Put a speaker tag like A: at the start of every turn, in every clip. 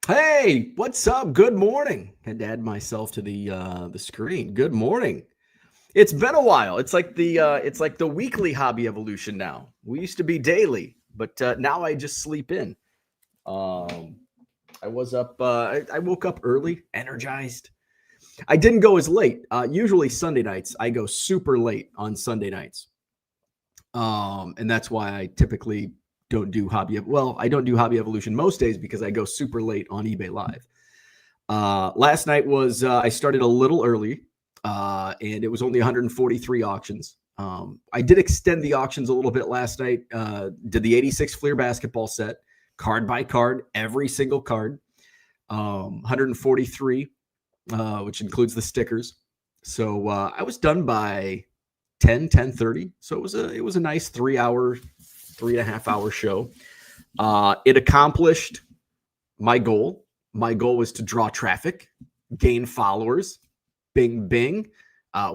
A: Hey, what's up? Good morning. Had to add myself to the screen. Good morning. It's been a while. It's like the weekly hobby evolution now. We used to be daily, but now I just sleep in. Um, I was up. I woke up early, energized. I didn't go as late. Usually Sunday nights, I go super late on Sunday nights, and that's why I typically don't do hobby. Well, I don't do hobby evolution most days because I go super late on eBay Live. Last night was I started a little early, and it was only 143 auctions. I did extend the auctions a little bit last night. Did the 86 Fleer basketball set, card by card, every single card, 143, which includes the stickers. So I was done by 10:30. So it was a nice 3 hour, 3.5 hour show. It accomplished my goal. My goal was to draw traffic, gain followers. Bing, bing.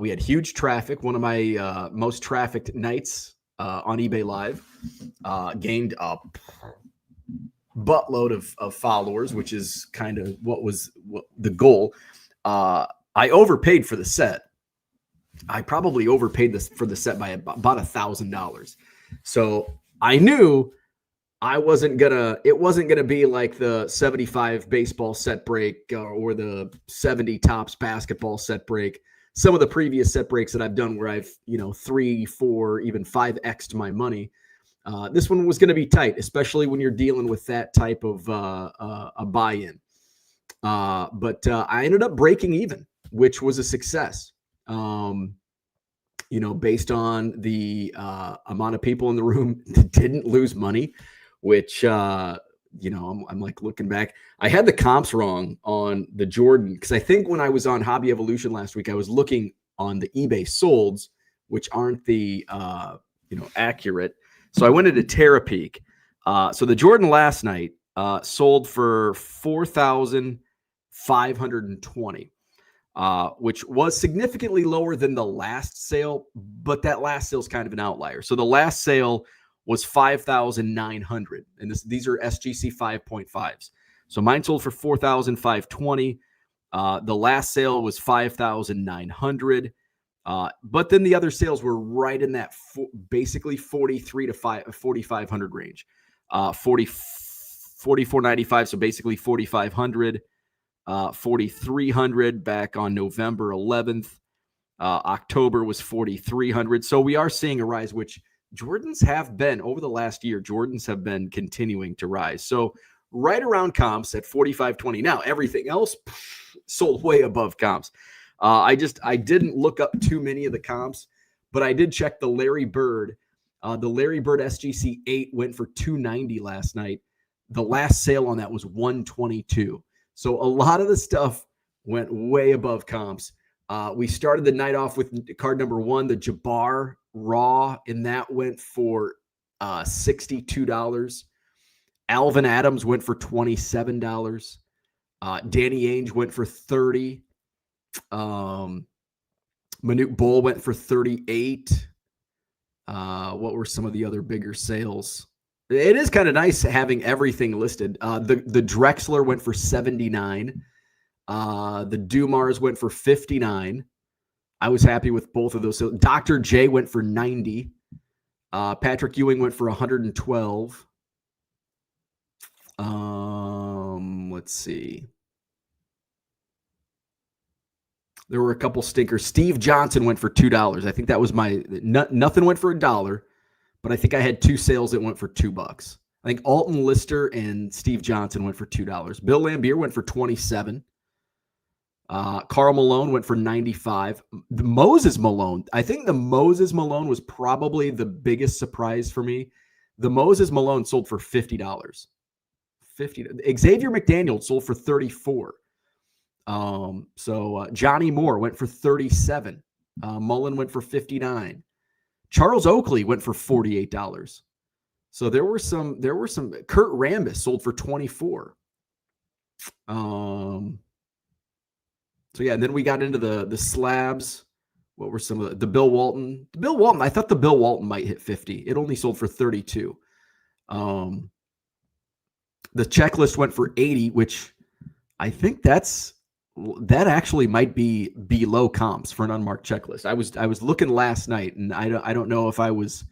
A: We had huge traffic. One of my most trafficked nights on eBay Live. Gained a buttload of followers, which is kind of what the goal. I overpaid for the set. I probably overpaid this for the set by about $1,000. So I knew it wasn't gonna be like the 75 baseball set break or the 70 tops basketball set break. Some of the previous set breaks that I've done where I've, 3, 4, even 5x to my money. This one was going to be tight, especially when you're dealing with that type of a buy-in. But I ended up breaking even, which was a success. Based on the amount of people in the room that didn't lose money, which, I'm like looking back. I had the comps wrong on the Jordan because I think when I was on Hobby Evolution last week, I was looking on the eBay solds, which aren't the, accurate. So I went into Terapeak. So the Jordan last night sold for $4,520. Which was significantly lower than the last sale, but that last sale is kind of an outlier. So the last sale was 5,900, and these are SGC 5.5s. So mine sold for 4,520. The last sale was 5,900. But then the other sales were right in that basically 43 to 4,500 range. 44.95, so basically 4,500. 4,300 back on November 11th. October was 4,300. So we are seeing a rise, which Jordans have been over the last year. Jordans have been continuing to rise. So right around comps at 4,520. Now everything else sold way above comps. I didn't look up too many of the comps, but I did check the Larry Bird. The Larry Bird SGC 8 went for 290 last night. The last sale on that was 122. So a lot of the stuff went way above comps. We started the night off with card number 1, the Jabbar Raw, and that went for $62. Alvin Adams went for $27. Danny Ainge went for $30. Manute Bol went for $38. What were some of the other bigger sales? It is kind of nice having everything listed. The Drexler went for $79. The Dumars went for $59. I was happy with both of those. So Dr. J went for $90. Patrick Ewing went for $112. Let's see. There were a couple stinkers. Steve Johnson went for $2. I think that was nothing went for $1. But I think I had 2 sales that went for $2. I think Alton Lister and Steve Johnson went for $2. Bill Laimbeer went for $27. Karl Malone went for $95. The Moses Malone, I think the Moses Malone was probably the biggest surprise for me. The Moses Malone sold for $50. Xavier McDaniel sold for $34. Johnny Moore went for $37. Mullen went for $59. Charles Oakley went for $48. So there were some. Kurt Rambis sold for $24. So yeah, and then we got into the slabs. What were some of the Bill Walton? I thought the Bill Walton might hit 50. It only sold for 32. The checklist went for 80, which I think that actually might be below comps for an unmarked checklist. I was looking last night, and I don't know if I was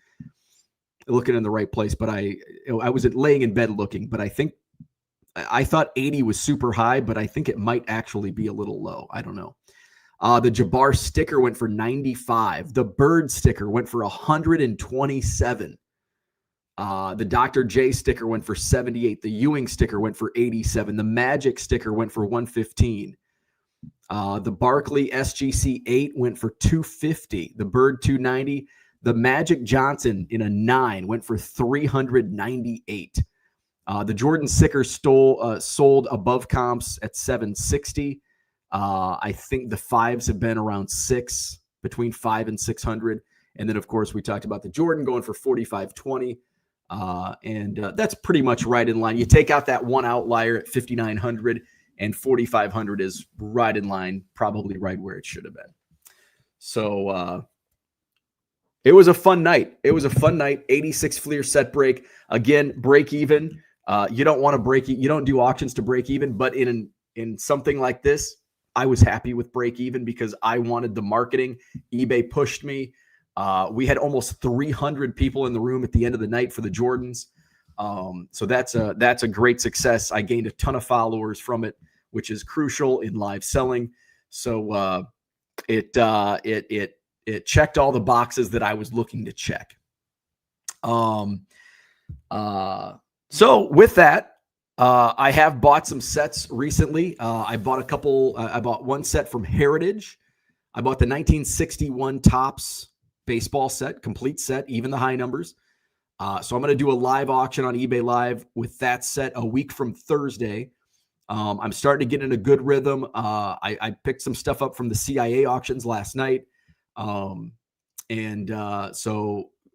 A: looking in the right place, but I was laying in bed looking, but I thought 80 was super high, but I think it might actually be a little low. I don't know. The Jabbar sticker went for 95. The Bird sticker went for 127. The Dr. J sticker went for 78. The Ewing sticker went for 87. The Magic sticker went for 115. The Barkley SGC 8 went for 250. The Bird 290. The Magic Johnson in a 9 went for 398. The Jordan sticker sold above comps at 760. I think the 5s have been around between 5 and 600. And then, of course, we talked about the Jordan going for 45.20. And that's pretty much right in line. You take out that one outlier at 5,900, and 4,500 is right in line, probably right where it should have been. So it was a fun night. 86 Fleer set break. Again, break even. You don't want to break. You don't do auctions to break even, but in something like this, I was happy with break even because I wanted the marketing. eBay pushed me. We had almost 300 people in the room at the end of the night for the Jordans. So that's a great success. I gained a ton of followers from it, which is crucial in live selling. So it checked all the boxes that I was looking to check. So with that, I have bought some sets recently. I bought one set from Heritage. I bought the 1961 Topps baseball set, complete set, even the high numbers. So I'm going to do a live auction on eBay Live with that set a week from Thursday. I'm starting to get in a good rhythm. I picked some stuff up from the CIA auctions last night. So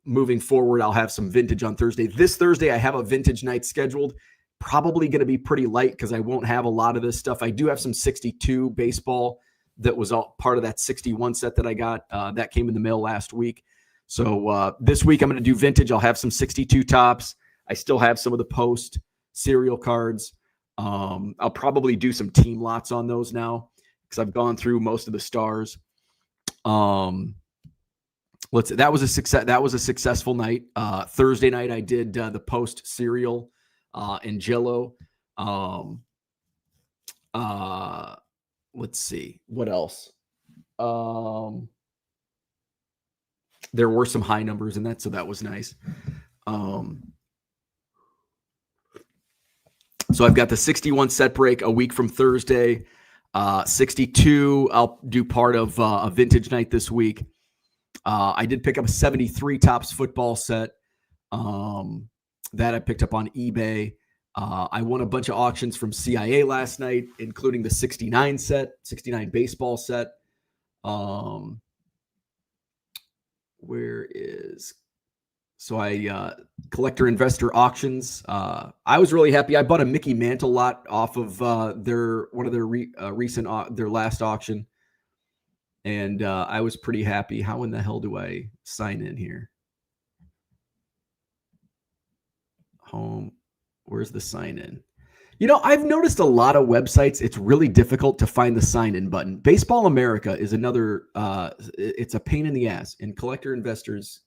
A: moving forward, I'll have some vintage on Thursday. This Thursday, I have a vintage night scheduled. Probably going to be pretty light because I won't have a lot of this stuff. I do have some 62 baseball that was all part of that 61 set that I got. That came in the mail last week. So this week I'm going to do vintage. I'll have some 62 Topps. I still have some of the post serial cards. I'll probably do some team lots on those now because I've gone through most of the stars. That was a success. That was a successful night. Thursday night I did the post serial and Jello. Let's see what else. There were some high numbers in that, so that was nice. So I've got the 61 set break a week from Thursday. 62, I'll do part of a vintage night this week. I did pick up a 73 Topps football set that I picked up on eBay. I won a bunch of auctions from CIA last night, including the 69 baseball set. So I collector investor auctions. I was really happy. I bought a Mickey Mantle lot off of their last auction. And I was pretty happy. How in the hell do I sign in here? Home. Where's the sign in? I've noticed a lot of websites, it's really difficult to find the sign in button. Baseball America is another, it's a pain in the ass. And collector investors.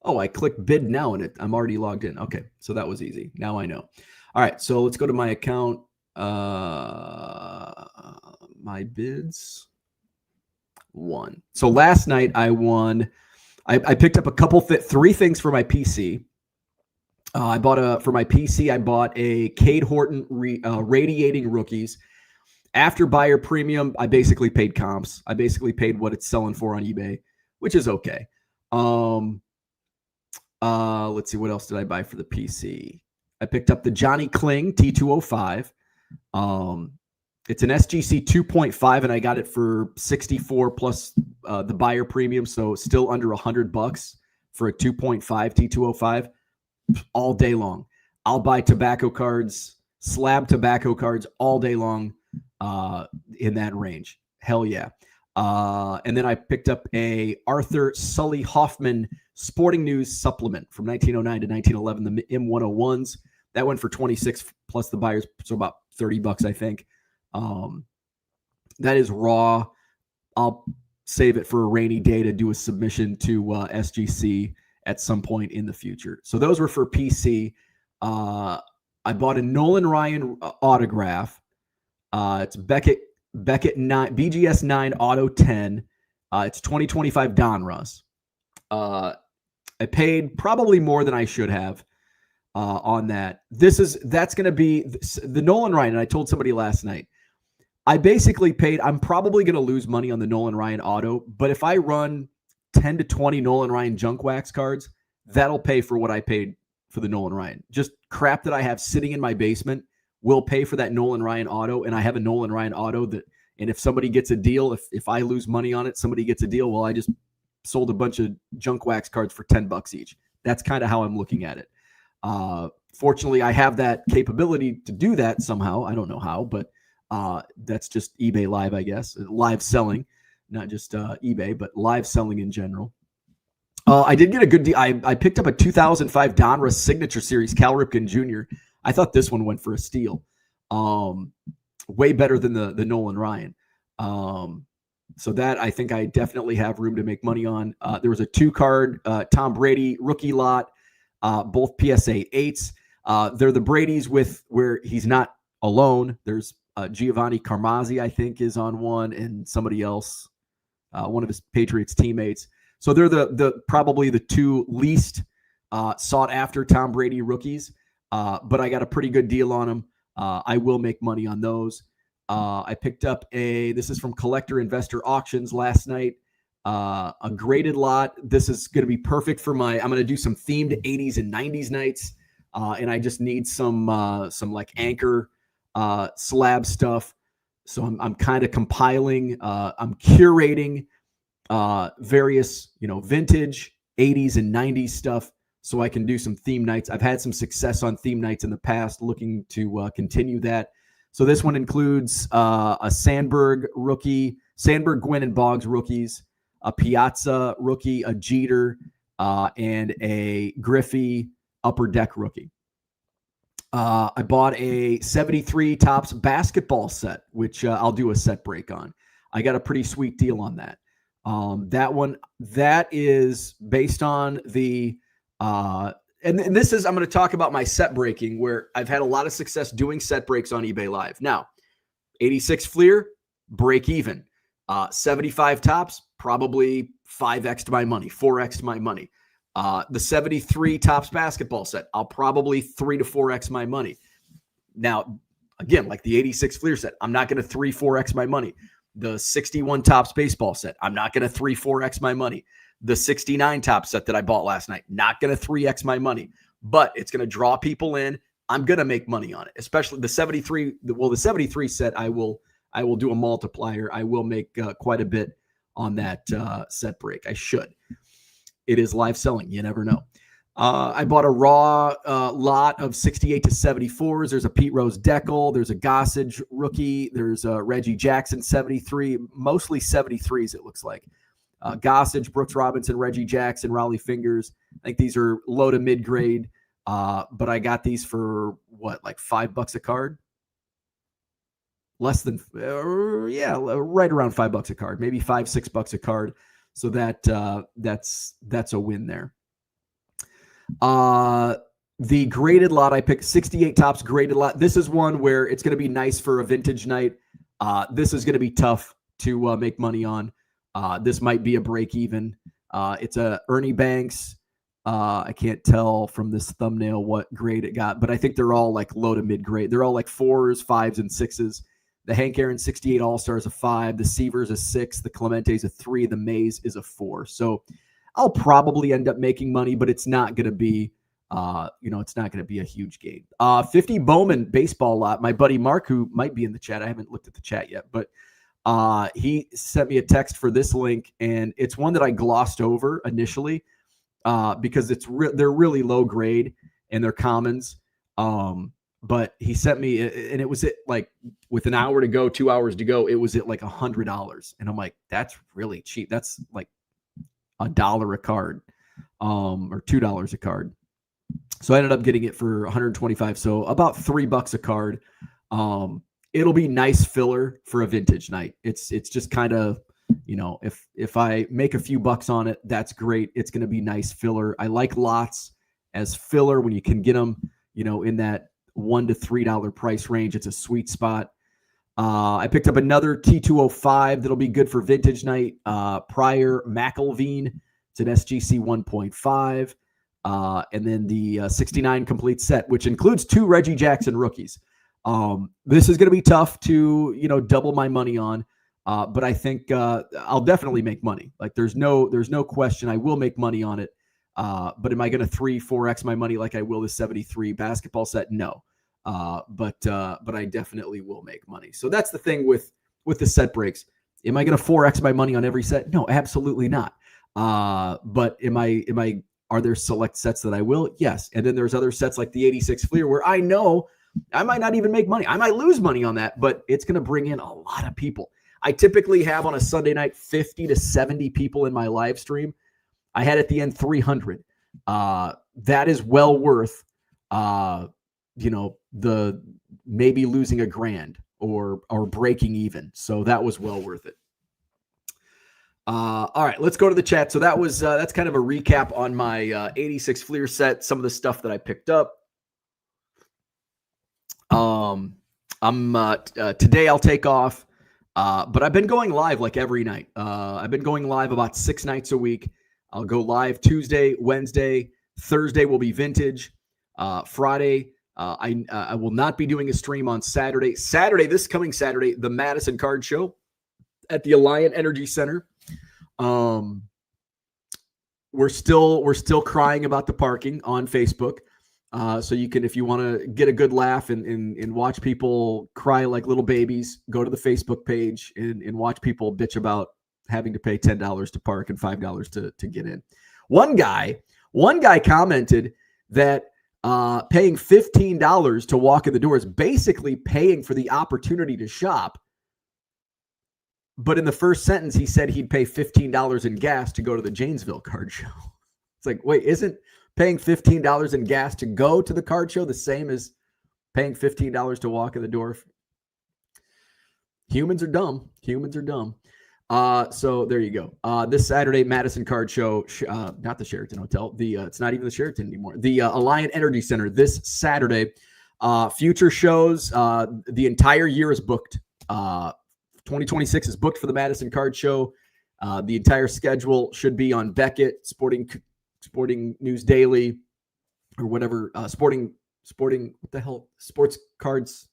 A: Oh, I clicked bid now and I'm already logged in. Okay. So that was easy. Now I know. All right. So let's go to my account. My bids. Won. So last night I won. I picked up three things for my PC. For my PC, I bought a Cade Horton radiating rookies. After buyer premium, I basically paid comps. I basically paid what it's selling for on eBay, which is okay. Let's see, what else did I buy for the PC? I picked up the Johnny Kling T205. It's an SGC 2.5, and I got it for 64 plus the buyer premium, so still under $100 for a 2.5 T205 all day long. I'll buy tobacco cards, slab tobacco cards all day long in that range. Hell yeah. And then I picked up a Arthur Sully Hoffman Sporting News supplement from 1909 to 1911, the M101s. That went for 26 plus the buyers, so about $30, I think. That is raw. I'll save it for a rainy day to do a submission to SGC at some point in the future. So those were for PC. I bought a Nolan Ryan autograph. It's Beckett 9 BGS 9 Auto 10. It's 2025 Donruss. I paid probably more than I should have on that. That's going to be the Nolan Ryan. And I told somebody last night, I basically paid, I'm probably going to lose money on the Nolan Ryan auto, but if I run 10 to 20 Nolan Ryan junk wax cards, that'll pay for what I paid for the Nolan Ryan. Just crap that I have sitting in my basement will pay for that Nolan Ryan auto. And I have a Nolan Ryan auto that, and if somebody gets a deal, if I lose money on it, somebody gets a deal. Well, I just sold a bunch of junk wax cards for $10 each. That's kind of how I'm looking at it. Fortunately, I have that capability to do that somehow. I don't know how, but that's just eBay Live, I guess. Live selling, not just eBay, but live selling in general. I did get a good deal. I picked up a 2005 Donruss Signature Series Cal Ripken Jr. I thought this one went for a steal. Way better than the Nolan Ryan. So that I think I definitely have room to make money on. There was a 2-card Tom Brady rookie lot, both PSA 8s. They're the Brady's with where he's not alone. There's Giovanni Carmazzi, I think, is on one, and somebody else, one of his Patriots teammates. So they're the probably the 2 least sought after Tom Brady rookies. But I got a pretty good deal on them. I will make money on those. I picked up this is from Collector Investor Auctions last night, a graded lot. This is going to be perfect for I'm going to do some themed 80s and 90s nights. And I just need some like anchor slab stuff. So I'm kind of compiling, I'm curating various, vintage 80s and 90s stuff so I can do some theme nights. I've had some success on theme nights in the past, looking to continue that. So this one includes a Sandberg rookie, Sandberg, Gwynn, and Boggs rookies, a Piazza rookie, a Jeter, and a Griffey Upper Deck rookie. I bought a 73 Topps basketball set, which I'll do a set break on. I got a pretty sweet deal on that. That one, that is based on the and this is, I'm going to talk about my set breaking, where I've had a lot of success doing set breaks on eBay Live. Now, 86 Fleer, break even. 75 Topps, probably 5x to my money, 4x to my money. The 73 Topps basketball set, I'll probably 3 to 4x my money. Now, again, like the 86 Fleer set, I'm not going to 3, 4x my money. The 61 Topps baseball set, I'm not going to 3, 4x my money. The 69 Topps set that I bought last night, not going to 3x my money, but it's going to draw people in. I'm going to make money on it, especially the 73. Well, the 73 set, I will do a multiplier. I will make quite a bit on that set break. I should. It is live selling. You never know. I bought a raw lot of 68 to 74s. There's a Pete Rose Deckel. There's a Gossage rookie. There's a Reggie Jackson 73, mostly 73s, it looks like. Gossage, Brooks Robinson, Reggie Jackson, Raleigh Fingers. I think these are low to mid grade. But I got these for what, like $5 a card? Less than, right around $5 a card, maybe $5, $6 a card. So that's a win there. The graded lot, I picked 68 Topps graded lot. This is one where it's going to be nice for a vintage night. This is going to be tough to make money on. This might be a break even. It's a Ernie Banks. I can't tell from this thumbnail what grade it got, but I think they're all like low to mid grade. They're all like 4s, 5s, and 6s. The Hank Aaron 68 All-Star is a 5. The Seaver's a 6. The Clemente is a 3. The Mays is a 4. So I'll probably end up making money, but it's not going to be, it's not going to be a huge gain. 50 Bowman baseball lot. My buddy Mark, who might be in the chat, I haven't looked at the chat yet, but he sent me a text for this link, and it's one that I glossed over initially because they're really low grade and they're commons. But he sent me, and it was like with an hour to go, 2 hours to go, it was at like $100. And I'm like, that's really cheap. That's like $1 a card, or $2 a card. So I ended up getting it for 125. So about $3 a card. It'll be nice filler for a vintage night. It's just kind of, if I make a few bucks on it, that's great. It's going to be nice filler. I like lots as filler when you can get them, in that $1 to $3 price range. It's a sweet spot. I picked up another T205 that'll be good for vintage night. Prior McElveen. It's an SGC 1.5. And then the 69 complete set, which includes 2 Reggie Jackson rookies. This is going to be tough to, double my money on. But I think I'll definitely make money. Like there's no question I will make money on it. But am I going to 3-4x my money like I will the 73 basketball set? No. But I definitely will make money. So that's the thing with the set breaks. Am I going to 4x my money on every set? No, absolutely not. But are there select sets that I will? Yes. And then there's other sets like the 86 Fleer where I know I might not even make money. I might lose money on that, but it's going to bring in a lot of people. I typically have on a Sunday night 50 to 70 people in my live stream. I had at the end 300. That is well worth, the maybe losing $1,000 or breaking even. So that was well worth it. All right, let's go to the chat. So that's kind of a recap on my 86 Fleer set, some of the stuff that I picked up. Today I'll take off, but I've been going live like every night. I've been going live about 6 nights a week. I'll go live Tuesday, Wednesday, Thursday will be vintage. Friday, I will not be doing a stream on Saturday. This coming Saturday, the Madison Card Show at the Alliant Energy Center. We're still crying about the parking on Facebook. So you can, if you want to get a good laugh and watch people cry like little babies, go to the Facebook page and watch people bitch about having to pay $10 to park and $5 to get in. One guy commented that paying $15 to walk in the door is basically paying for the opportunity to shop. But in the first sentence, he said he'd pay $15 in gas to go to the Janesville Card Show. It's like, wait, isn't paying $15 in gas to go to the card show the same as paying $15 to walk in the door? Humans are dumb. So there you go. This Saturday, Madison Card Show, not the Sheraton Hotel. It's not even the Sheraton anymore. The Alliant Energy Center this Saturday. Future shows. The entire year is booked. 2026 is booked for the Madison Card Show. The entire schedule should be on Beckett, Sporting News Daily, or whatever. Sporting. What the hell? Sports Cards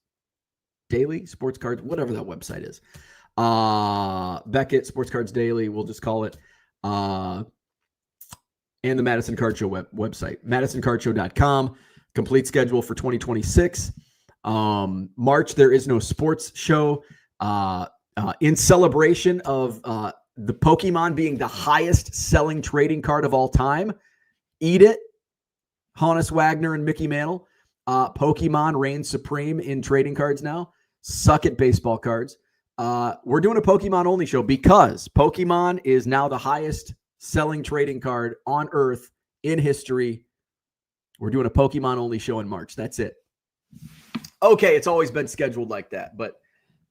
A: Daily, Sports Cards, whatever that website is. Beckett, Sports Cards Daily, we'll just call it. And the Madison Card Show website, MadisonCardShow.com. Complete schedule for 2026. March, there is no sports show. In celebration of the Pokemon being the highest selling trading card of all time, eat it, Honus Wagner and Mickey Mantle. Pokemon reigns supreme in trading cards now. Suck it, baseball cards. We're doing a Pokemon only show because Pokemon is now the highest selling trading card on Earth in history. We're doing a Pokemon only show in March. That's it. Okay, it's always been scheduled like that, but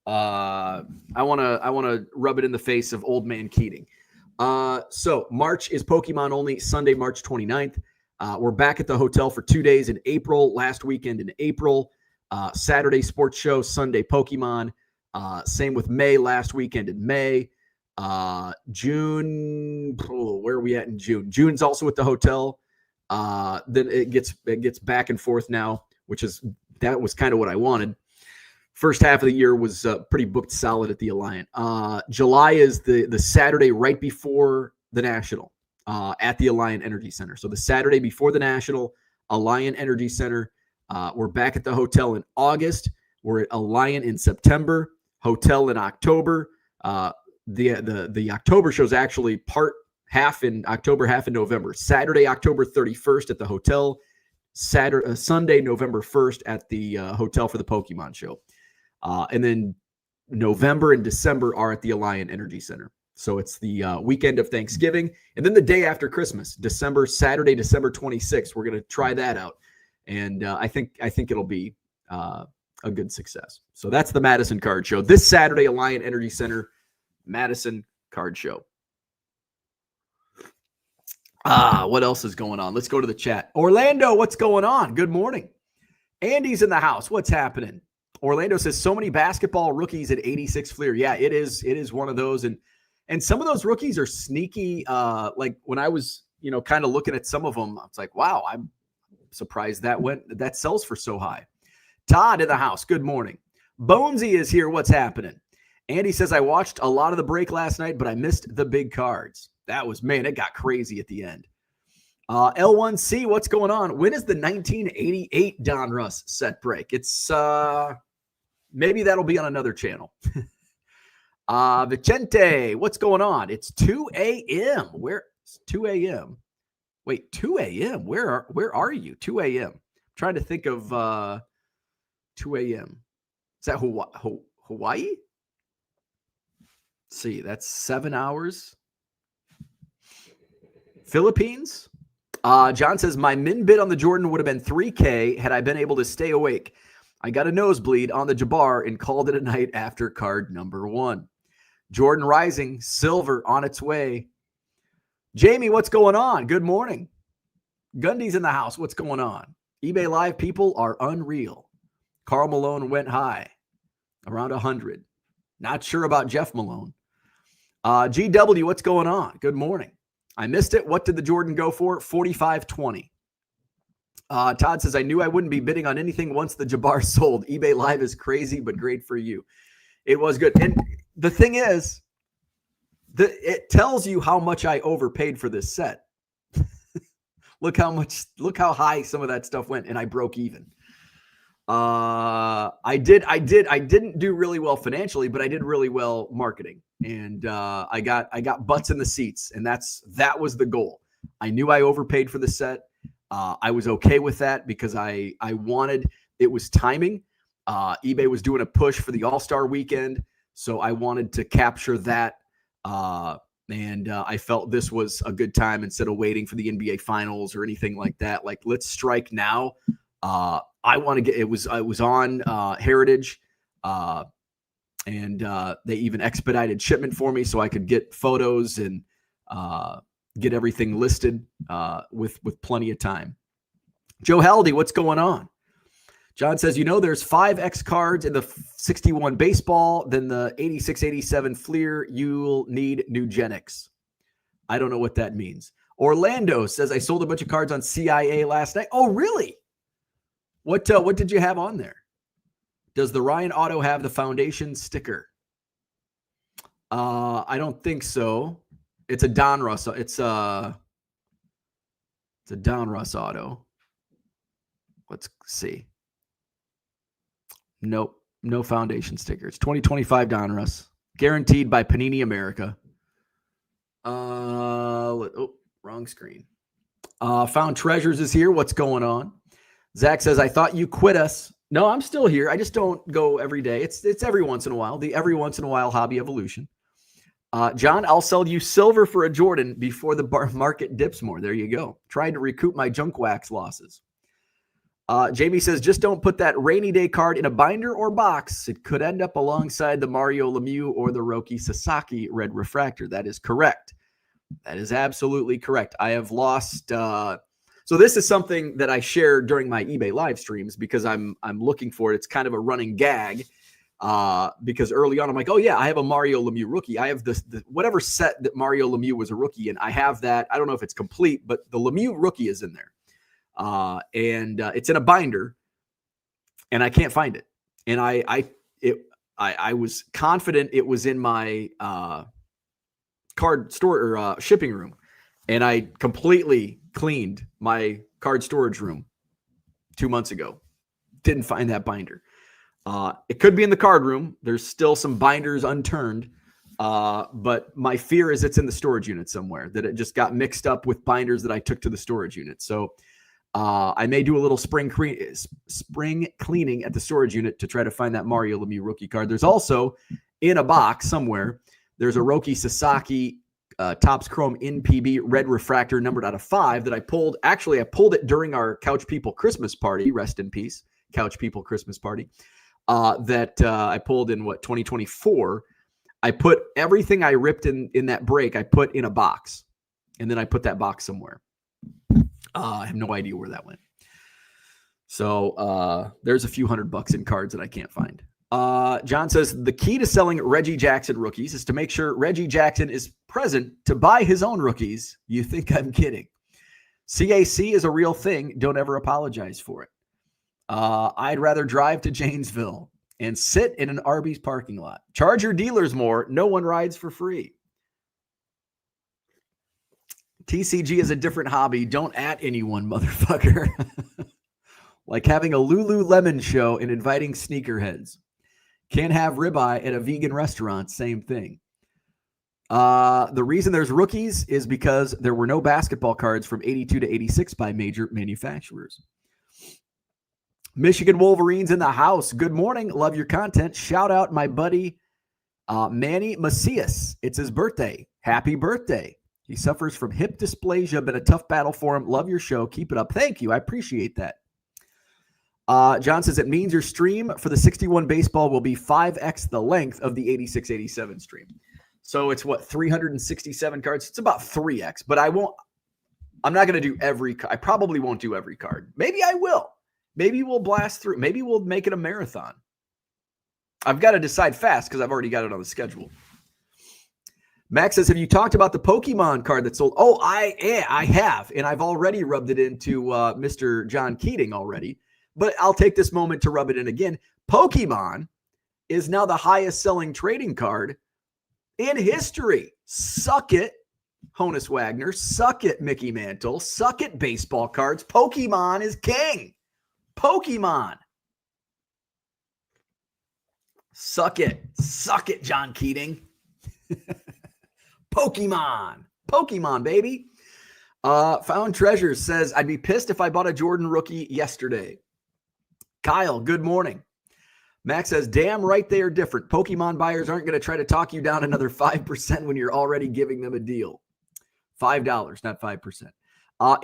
A: I want to rub it in the face of old man Keating. So March is Pokemon only, Sunday, March 29th. We're back at the hotel for 2 days in April, last weekend in April. Saturday sports show, Sunday Pokemon. Same with May, last weekend in May. June, where are we at in June? June's also at the hotel. Then it gets back and forth now, that was kind of what I wanted. First half of the year was pretty booked solid at the Alliant. July is the Saturday right before the National at the Alliant Energy Center. So the Saturday before the National, Alliant Energy Center. We're back at the hotel in August. We're at Alliant in September, hotel in October. The October show is actually half in October, half in November. Saturday, October 31st at the hotel. Sunday, November 1st at the hotel for the Pokemon show. And then November and December are at the Alliant Energy Center. So it's the weekend of Thanksgiving. And then the day after Christmas, Saturday, December 26th, we're going to try that out. And I think it'll be a good success. So that's the Madison Card Show this Saturday, Alliant Energy Center, Madison Card Show. What else is going on? Let's go to the chat. Orlando, what's going on? Good morning. Andy's in the house. What's happening? Orlando says so many basketball rookies at 86 Fleer. Yeah, it is one of those. And some of those rookies are sneaky. Like when I was, kind of looking at some of them, I was like, wow, I'm surprised that sells for so high. Todd in the house. Good morning. Bonesy is here. What's happening? Andy says, I watched a lot of the break last night, but I missed the big cards. It got crazy at the end. L1C, what's going on? When is the 1988 Donruss set break? It's maybe that'll be on another channel. Vicente, what's going on? It's 2 a.m. Where's 2 a.m.? Wait, 2 a.m. Where are you? 2 a.m. I'm trying to think of 2 a.m. Is that Hawaii? Let's see, that's 7 hours. Philippines? John says, my min bid on the Jordan would have been $3K had I been able to stay awake. I got a nosebleed on the Jabbar and called it a night after card number 1. Jordan rising, silver on its way. Jamie, what's going on? Good morning. Gundy's in the house. What's going on? eBay Live people are unreal. Karl Malone went high, around 100. Not sure about Jeff Malone. GW, what's going on? Good morning. I missed it. What did the Jordan go for? 45.20. Todd says, I knew I wouldn't be bidding on anything once the Jabbar sold. eBay Live is crazy, but great for you. It was good. And the thing is, it tells you how much I overpaid for this set. Look how high some of that stuff went, and I broke even. I didn't do really well financially, but I did really well marketing. And I got butts in the seats, and that was the goal. I knew I overpaid for the set. I was okay with that because I wanted, it was timing. eBay was doing a push for the All-Star weekend, so I wanted to capture that. And I felt this was a good time instead of waiting for the NBA Finals or anything like that. Like, let's strike now. I want to get, I was on Heritage, and they even expedited shipment for me so I could get photos and get everything listed with plenty of time. Joe Haldy, what's going on? John says, there's 5X cards in the 61 baseball, then the 86-87 Fleer, you'll need Nugenics. I don't know what that means. Orlando says, I sold a bunch of cards on CIA last night. Oh, really? What did you have on there? Does the Ryan Auto have the foundation sticker? I don't think so. It's a Donruss. It's a Donruss Auto. Let's see. Nope, no foundation stickers. 2025 Donruss, guaranteed by Panini America. Wrong screen. Found Treasures is here. What's going on? Zach says, I thought you quit us. No, I'm still here. I just don't go every day. It's every once in a while. The every once in a while hobby evolution. John, I'll sell you silver for a Jordan before the market dips more. There you go. Tried to recoup my junk wax losses. Jamie says, just don't put that rainy day card in a binder or box. It could end up alongside the Mario Lemieux or the Roki Sasaki red refractor. That is correct. That is absolutely correct. I have lost. So this is something that I share during my eBay live streams because I'm looking for it. It's kind of a running gag because early on I'm like, oh yeah, I have a Mario Lemieux rookie. I have the whatever set that Mario Lemieux was a rookie in. I have that. I don't know if it's complete, but the Lemieux rookie is in there. And it's in a binder and I can't find it. And I was confident it was in my card store or shipping room. And I completely cleaned my card storage room 2 months ago. Didn't find that binder. It could be in the card room. There's still some binders unturned. But my fear is it's in the storage unit somewhere, that it just got mixed up with binders that I took to the storage unit. So I may do a little spring cleaning at the storage unit to try to find that Mario Lemieux rookie card. There's also in a box somewhere, there's a Roki Sasaki Topps Chrome NPB red refractor numbered out of 5 that I pulled. Actually, I pulled it during our Couch People Christmas party. Rest in peace, Couch People Christmas party. I pulled in 2024. I put everything I ripped in that break, I put in a box, and then I put that box somewhere. I have no idea where that went. So there's a few $100 in cards that I can't find. John says the key to selling Reggie Jackson rookies is to make sure Reggie Jackson is present to buy his own rookies. You think I'm kidding? CAC is a real thing. Don't ever apologize for it. I'd rather drive to Janesville and sit in an Arby's parking lot. Charge your dealers more. No one rides for free. TCG is a different hobby. Don't at anyone, motherfucker. Like having a Lululemon show and inviting sneakerheads. Can't have ribeye at a vegan restaurant. Same thing. The reason there's rookies is because there were no basketball cards from 82 to 86 by major manufacturers. Michigan Wolverines in the house. Good morning. Love your content. Shout out my buddy Manny Macias. It's his birthday. Happy birthday. He suffers from hip dysplasia. Been a tough battle for him. Love your show. Keep it up. Thank you. I appreciate that. John says it means your stream for the 61 baseball will be 5x the length of the 86-87 stream. So it's 367 cards. It's about 3x, but I'm not going to do I probably won't do every card. Maybe I will. Maybe we'll blast through. Maybe we'll make it a marathon. I've got to decide fast because I've already got it on the schedule. Max says, have you talked about the Pokemon card that sold? Oh, I have, and I've already rubbed it into Mr. John Keating already. But I'll take this moment to rub it in again. Pokemon is now the highest selling trading card in history. Suck it, Honus Wagner. Suck it, Mickey Mantle. Suck it, baseball cards. Pokemon is king. Pokemon. Suck it. Suck it, John Keating. Pokemon. Pokemon, baby. Found Treasures says, I'd be pissed if I bought a Jordan rookie yesterday. Kyle, good morning. Max says, damn right they are different. Pokemon buyers aren't going to try to talk you down another 5% when you're already giving them a deal. $5, not 5%.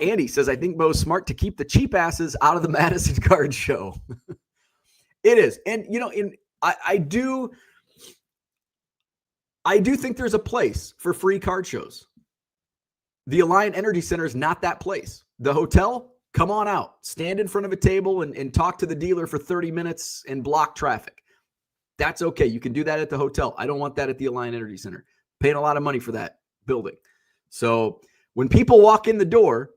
A: Andy says, I think Bo's smart to keep the cheap asses out of the Madison card show. It is. And, I do think there's a place for free card shows. The Alliant Energy Center is not that place. The hotel, come on out. Stand in front of a table and talk to the dealer for 30 minutes and block traffic. That's okay. You can do that at the hotel. I don't want that at the Alliant Energy Center. Paying a lot of money for that building. So when people walk in the door,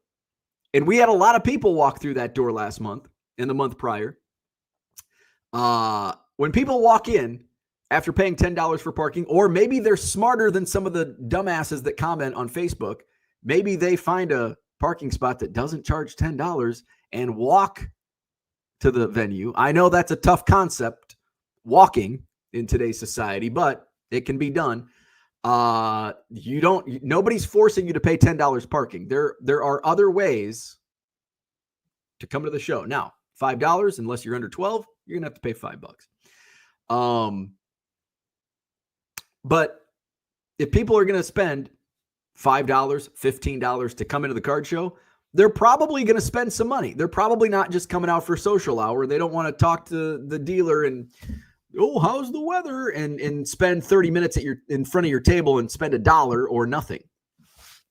A: and we had a lot of people walk through that door last month and the month prior. When people walk in after paying $10 for parking, or maybe they're smarter than some of the dumbasses that comment on Facebook, maybe they find a parking spot that doesn't charge $10 and walk to the venue. I know that's a tough concept, walking in today's society, but it can be done. Nobody's forcing you to pay $10 parking. There are other ways to come to the show. Now, $5, unless you're under 12, you're gonna have to pay $5. But if people are gonna spend $5, $15 to come into the card show, they're probably going to spend some money. They're probably not just coming out for social hour. They don't want to talk to the dealer and, oh, how's the weather? And spend 30 minutes in front of your table and spend $1 or nothing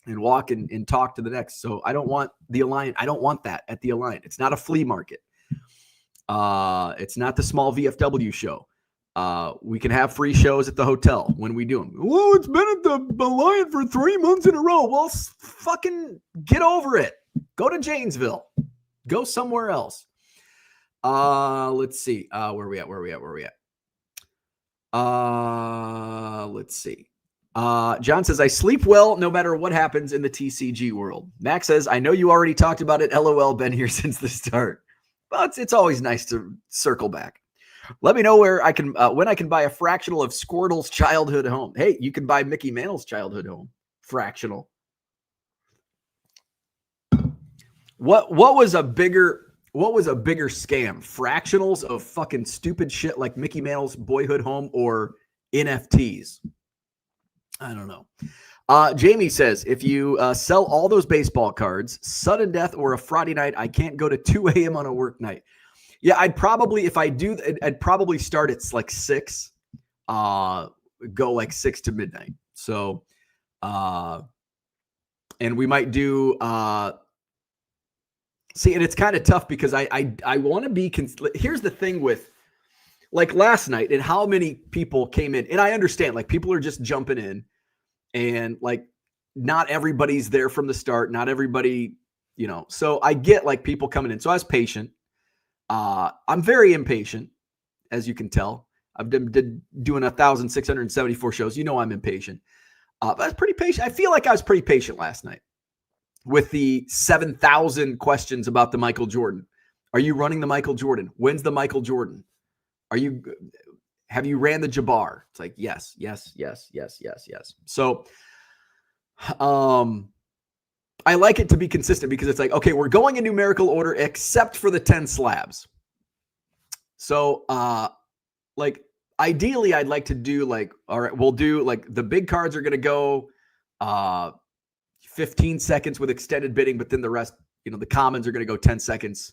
A: and walk and talk to the next. So I don't want the Alliant. I don't want that at the Alliant. It's not a flea market. It's not the small VFW show. We can have free shows at the hotel when we do them. Well, it's been at the Alliant for 3 months in a row. Well, fucking get over it. Go to Janesville. Go somewhere else. Let's see. Where are we at? Let's see. John says, I sleep well no matter what happens in the TCG world. Max says, I know you already talked about it. LOL, been here since the start. But it's always nice to circle back. Let me know where I can, when I can buy a fractional of Squirtle's childhood home. Hey, you can buy Mickey Mantle's childhood home. Fractional. What was a bigger scam? Fractionals of fucking stupid shit like Mickey Mantle's boyhood home or NFTs? I don't know. Jamie says, if you sell all those baseball cards, sudden death or a Friday night, I can't go to 2 a.m. on a work night. Yeah, I'd probably, if I do, I'd probably start at like 6, go like 6 to midnight. So, and we might do, see, and it's kind of tough because I want to be, here's the thing with like last night and how many people came in. And I understand, like, people are just jumping in. And like, not everybody's there from the start. Not everybody, so I get like people coming in. So I was patient. I'm very impatient, as you can tell. I've been doing 1,674 shows. I'm impatient. But I was pretty patient. I feel like I was pretty patient last night with the 7,000 questions about the Michael Jordan. Are you running the Michael Jordan? When's the Michael Jordan? Have you ran the Jabbar? It's like, yes. So, I like it to be consistent because it's like, okay, we're going in numerical order except for the 10 slabs. So, like, ideally, I'd like to do like, all right, we'll do like the big cards are going to go 15 seconds with extended bidding, but then the rest, the commons are going to go 10 seconds,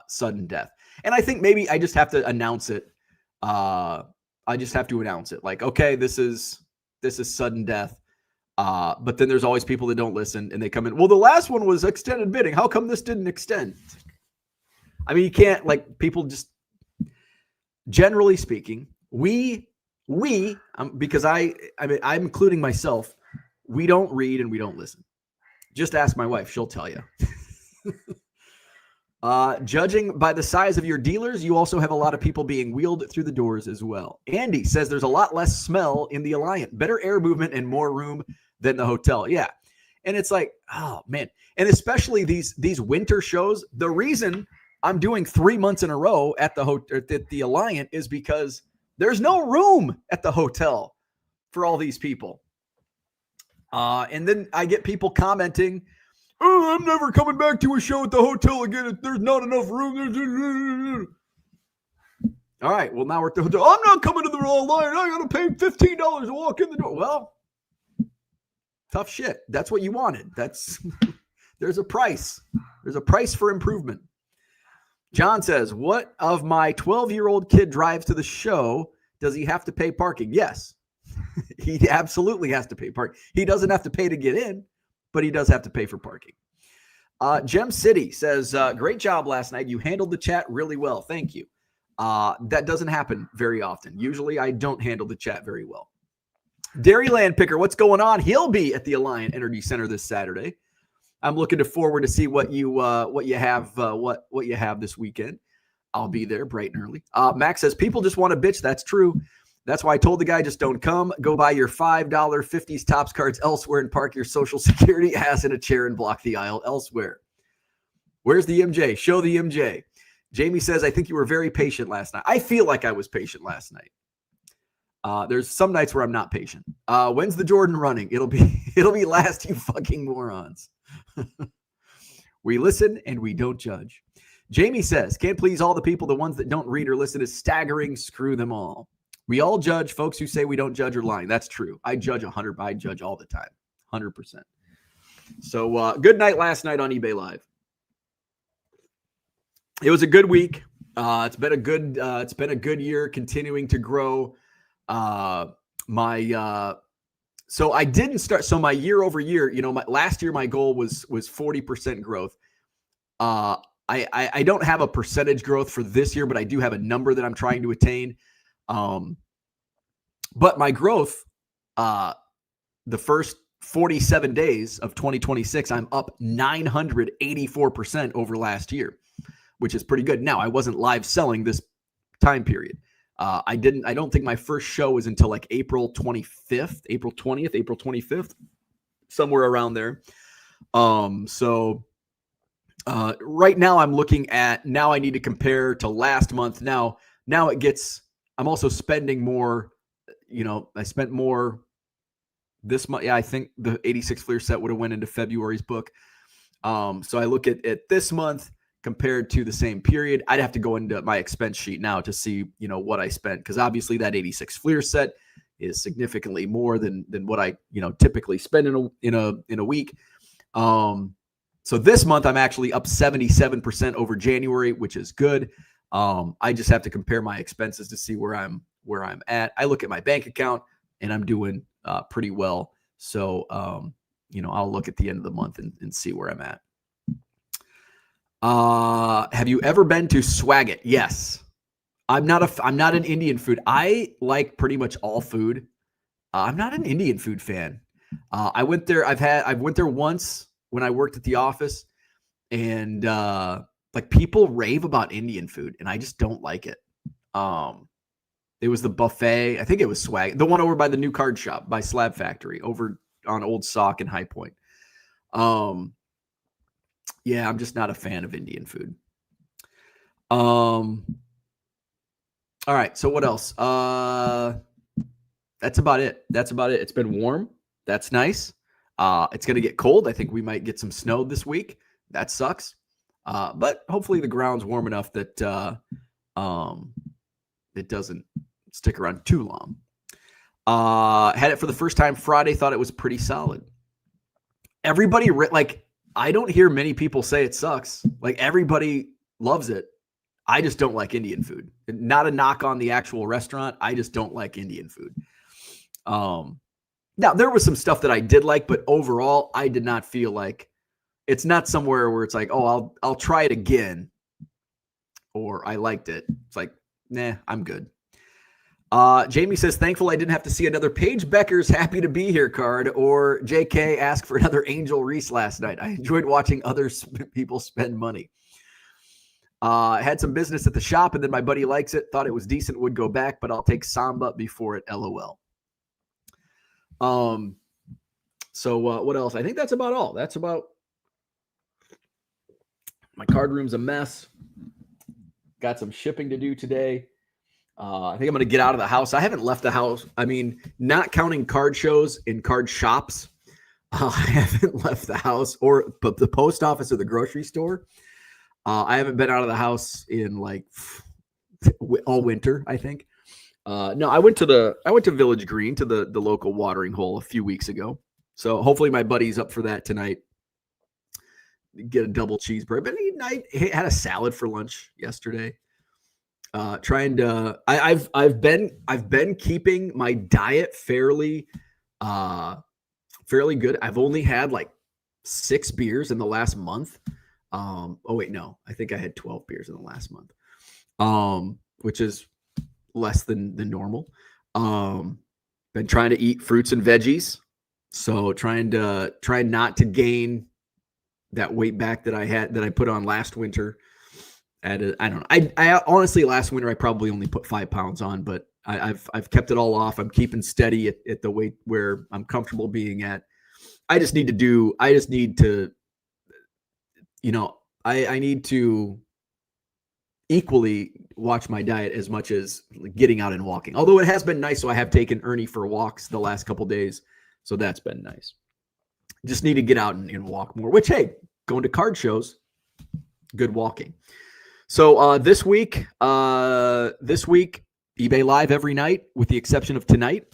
A: sudden death. And I think maybe I just have to announce it. I just have to announce it. Like, okay, this is sudden death. But then there's always people that don't listen and they come in. Well, the last one was extended bidding. How come this didn't extend? I mean, you can't, like, people just, generally speaking, because I'm including myself, we don't read and we don't listen. Just ask my wife. She'll tell you. Judging by the size of your dealers, you also have a lot of people being wheeled through the doors as well. Andy says there's a lot less smell in the Alliant, better air movement and more room than the hotel. Yeah. And it's like, oh man. And especially these winter shows, the reason I'm doing 3 months in a row at the Alliant is because there's no room at the hotel for all these people. And then I get people commenting, oh, I'm never coming back to a show at the hotel again if there's not enough room. All right, well, now we're at the hotel. I'm not coming to the Alliant. I got to pay $15 to walk in the door. Well, tough shit. That's what you wanted. There's a price. There's a price for improvement. John says, what of my 12-year-old kid drives to the show? Does he have to pay parking? Yes, he absolutely has to pay parking. He doesn't have to pay to get in, but he does have to pay for parking. Gem City says, great job last night. You handled the chat really well. Thank you. That doesn't happen very often. Usually I don't handle the chat very well. Dairyland Picker, what's going on? He'll be at the Alliant Energy Center this Saturday. I'm looking forward to see what you have this weekend. I'll be there bright and early. Max says, people just want to bitch. That's true. That's why I told the guy, just don't come. Go buy your $5 50s Topps cards elsewhere and park your Social Security ass in a chair and block the aisle elsewhere. Where's the MJ? Show the MJ. Jamie says, I think you were very patient last night. I feel like I was patient last night. There's some nights where I'm not patient. When's the Jordan running? It'll be last, you fucking morons. We listen and we don't judge. Jamie says, can't please all the people. The ones that don't read or listen is staggering. Screw them all. We all judge. Folks who say we don't judge are lying. That's true. I judge I judge all the time. 100%. So good night last night on eBay Live. It was a good week. It's been a good year, continuing to grow. So I didn't start. So my year over year, last year, my goal was 40% growth. I don't have a percentage growth for this year, but I do have a number that I'm trying to attain. But my growth, the first 47 days of 2026, I'm up 984% over last year, which is pretty good. Now, I wasn't live selling this time period. I don't think my first show was until like April 20th, April 25th, somewhere around there. So right now I'm looking at, now I need to compare to last month. Now I'm also spending more, I spent more this month. Yeah, I think the 86 Fleer set would have went into February's book. So I look at this month compared to the same period. I'd have to go into my expense sheet now to see, what I spent. Because obviously that 86 Fleer set is significantly more than what I typically spend in a week. So this month I'm actually up 77% over January, which is good. I just have to compare my expenses to see where I'm at. I look at my bank account and I'm doing pretty well. So I'll look at the end of the month and see where I'm at. Have you ever been to Swagat? Yes. I'm not an Indian food. I like pretty much all food. I'm not an Indian food fan. I went there. I went there once when I worked at the office, and like people rave about Indian food, and I just don't like it. It was the buffet. I think it was Swag, the one over by the new card shop by Slab Factory over on Old Sauk and High Point. Yeah, I'm just not a fan of Indian food. All right. So what else? That's about it. It's been warm. That's nice. It's going to get cold. I think we might get some snow this week. That sucks. But hopefully the ground's warm enough that it doesn't stick around too long. Had it for the first time Friday. Thought it was pretty solid. Everybody, I don't hear many people say it sucks. Like everybody loves it. I just don't like Indian food. Not a knock on the actual restaurant. I just don't like Indian food. Now there was some stuff that I did like, but overall I did not feel like it's not somewhere where it's like, oh, I'll try it again. Or I liked it. It's like, nah, I'm good. Jamie says, thankful I didn't have to see another Paige Becker's happy to be here card or JK ask for another Angel Reese last night. I enjoyed watching other people spend money. I had some business at the shop and then my buddy likes it. Thought it was decent, would go back, but I'll take Samba before it. LOL. So what else? I think that's about all. That's about my card room's a mess. Got some shipping to do today. I think I'm going to get out of the house. I haven't left the house. I mean, not counting card shows and card shops. I haven't left the house but the post office or the grocery store. I haven't been out of the house in like all winter, I think. No, I went to Village Green to the local watering hole a few weeks ago. So hopefully my buddy's up for that tonight. Get a double cheeseburger. But I had a salad for lunch yesterday. I've been keeping my diet fairly good. I've only had like 6 beers in the last month. Oh wait, no, I think I had 12 beers in the last month. Which is less than normal. Been trying to eat fruits and veggies. So trying not to gain that weight back that I put on last winter. I don't know. I honestly, last winter, I probably only put 5 pounds on, but I've kept it all off. I'm keeping steady at the weight where I'm comfortable being at. I need to equally watch my diet as much as getting out and walking. Although it has been nice. So I have taken Ernie for walks the last couple days. So that's been nice. Just need to get out and walk more, which, hey, going to card shows, good walking. So this week, eBay Live every night, with the exception of tonight.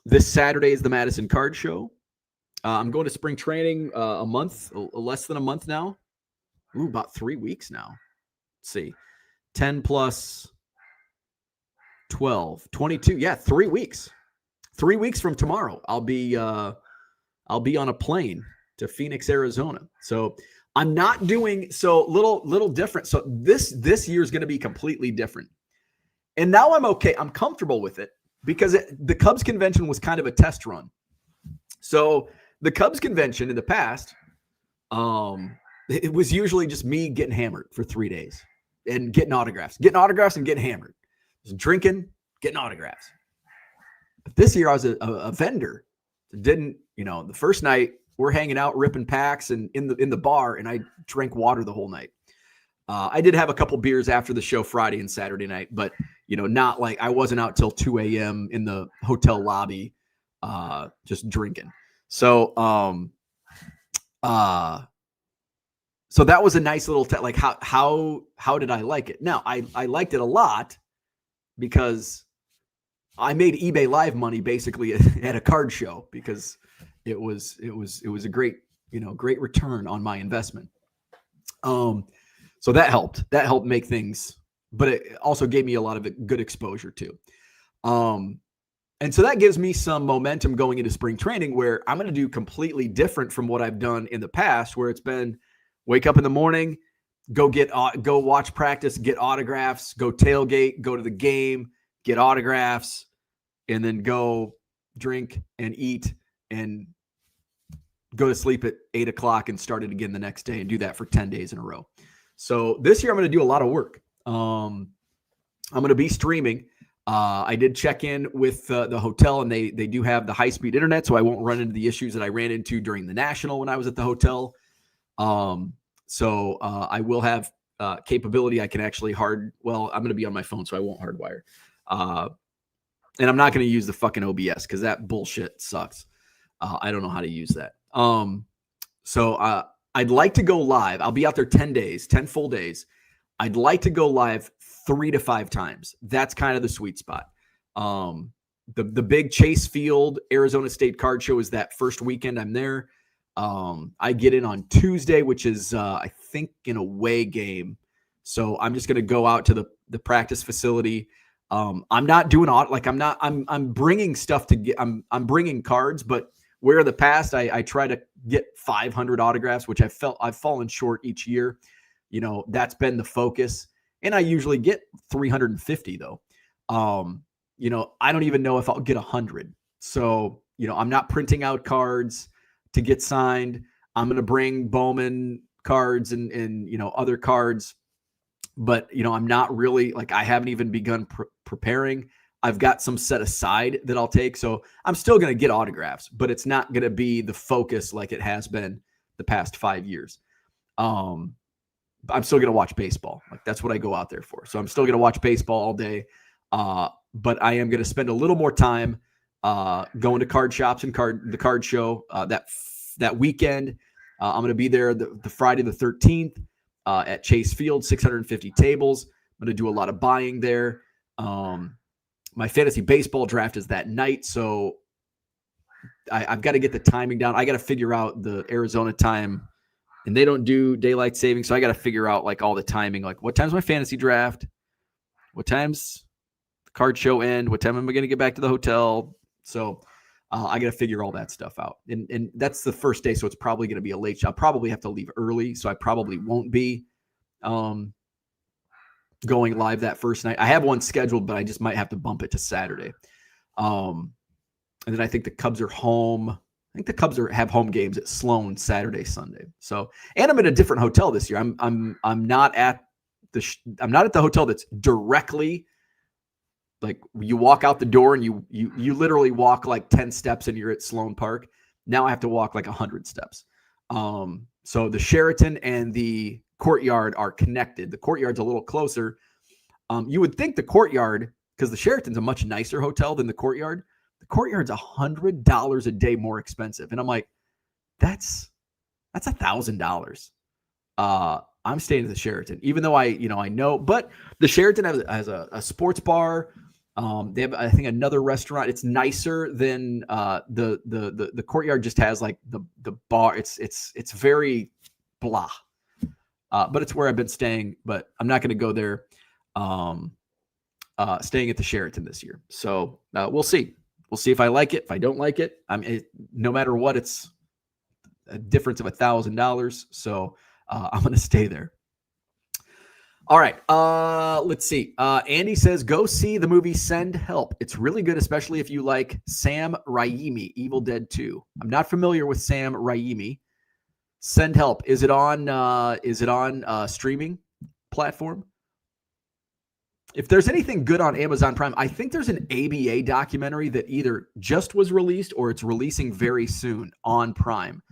A: This Saturday is the Madison Card Show. I'm going to spring training less than a month now. About 3 weeks now. Let's see. 10 plus 12, 22. Yeah, 3 weeks. 3 weeks from tomorrow, I'll be on a plane to Phoenix, Arizona. So I'm not doing little different. So this year is going to be completely different. And now I'm okay. I'm comfortable with it because the Cubs convention was kind of a test run. So the Cubs convention in the past, it was usually just me getting hammered for 3 days and getting autographs and getting hammered. Just drinking, getting autographs. But this year I was a vendor. The first night we're hanging out, ripping packs and in the bar, and I drank water the whole night. I did have a couple beers after the show Friday and Saturday night, but not like I wasn't out till 2 a.m. in the hotel lobby, just drinking. So, so that was a nice little like how did I like it? Now I liked it a lot because I made eBay Live money basically at a card show because it was a great, great return on my investment. So that helped. That helped make things, but it also gave me a lot of good exposure too. And so that gives me some momentum going into spring training where I'm going to do completely different from what I've done in the past, where it's been wake up in the morning, go watch practice, get autographs, go tailgate, go to the game, get autographs, and then go drink and eat and go to sleep at 8:00 and start it again the next day and do that for 10 days in a row. So this year I'm going to do a lot of work. I'm going to be streaming. I did check in with the hotel, and they do have the high-speed internet, so I won't run into the issues that I ran into during the National when I was at the hotel. So I will have capability. I can actually I'm going to be on my phone, so I won't hardwire. And I'm not going to use the fucking OBS because that bullshit sucks. I don't know how to use that. So I'd like to go live. I'll be out there 10 full days. I'd like to go live 3 to 5 times. That's kind of the sweet spot. The big Chase Field Arizona State Card Show is that first weekend I'm there. I get in on Tuesday, which is I think an away game. So I'm just going to go out to the practice facility. I'm not doing I'm bringing stuff to get. I'm bringing cards, but where in the past I try to get 500 autographs, which I've fallen short each year. That's been the focus. And I usually get 350 though. I don't even know if I'll get 100. So, I'm not printing out cards to get signed. I'm going to bring Bowman cards and other cards, but, I'm not really I haven't even begun preparing. I've got some set aside that I'll take. So I'm still going to get autographs, but it's not going to be the focus like it has been the past 5 years. I'm still going to watch baseball. That's what I go out there for. So I'm still going to watch baseball all day. But I am going to spend a little more time going to card shops and the card show that weekend. I'm going to be there the Friday the 13th at Chase Field, 650 tables. I'm going to do a lot of buying there. My fantasy baseball draft is that night. So I've got to get the timing down. I got to figure out the Arizona time. And they don't do daylight saving, so I got to figure out all the timing, what time's my fantasy draft, what time's the card show end, what time am I going to get back to the hotel. So I got to figure all that stuff out. And that's the first day, so it's probably going to be a late shot. I'll probably have to leave early, so I probably won't be going live that first night. I have one scheduled, but I just might have to bump it to Saturday. And then I think the Cubs are home. I think the Cubs have home games at Sloan Saturday, Sunday. So, and I'm in a different hotel this year. I'm not at the hotel that's directly you walk out the door and you literally walk 10 steps and you're at Sloan Park. Now I have to walk 100 steps. So the Sheraton and the Courtyard are connected. The Courtyard's a little closer. You would think the Courtyard, because the Sheraton's a much nicer hotel than the Courtyard. The Courtyard's $100 a day more expensive. And I'm like, that's $1,000. I'm staying at the Sheraton, even though I know, but the Sheraton has a sports bar. They have, I think, another restaurant. It's nicer than the Courtyard just has the bar. It's very blah. But it's where I've been staying, but I'm not going to go there. Staying at the Sheraton this year. So we'll see. We'll see if I like it. If I don't like it, no matter what, it's a difference of $1,000. So I'm going to stay there. All right. Let's see. Andy says, go see the movie Send Help. It's really good, especially if you like Sam Raimi, Evil Dead 2. I'm not familiar with Sam Raimi. Send Help. Is it on streaming platform? If there's anything good on Amazon Prime, I think there's an ABA documentary that either just was released or it's releasing very soon on Prime.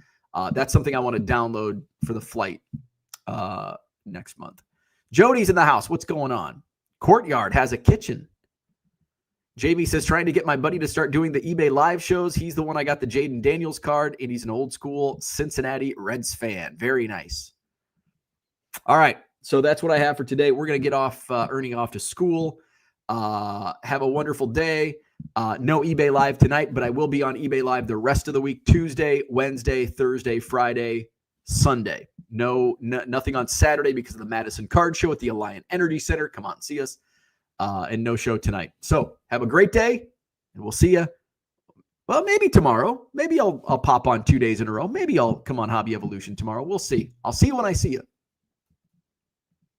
A: That's something I want to download for the flight next month. Jody's in the house. What's going on? Courtyard has a kitchen. JB says, trying to get my buddy to start doing the eBay live shows. He's the one I got the Jaden Daniels card, and he's an old school Cincinnati Reds fan. Very nice. All right. So that's what I have for today. We're going to get off, Ernie off to school. Have a wonderful day. No eBay Live tonight, but I will be on eBay Live the rest of the week, Tuesday, Wednesday, Thursday, Friday, Sunday. Nothing on Saturday because of the Madison Card Show at the Alliant Energy Center. Come on, see us. And no show tonight. So have a great day, and we'll see you. Well, maybe tomorrow. Maybe I'll pop on 2 days in a row. Maybe I'll come on Hobby Evolution tomorrow. We'll see. I'll see you when I see you.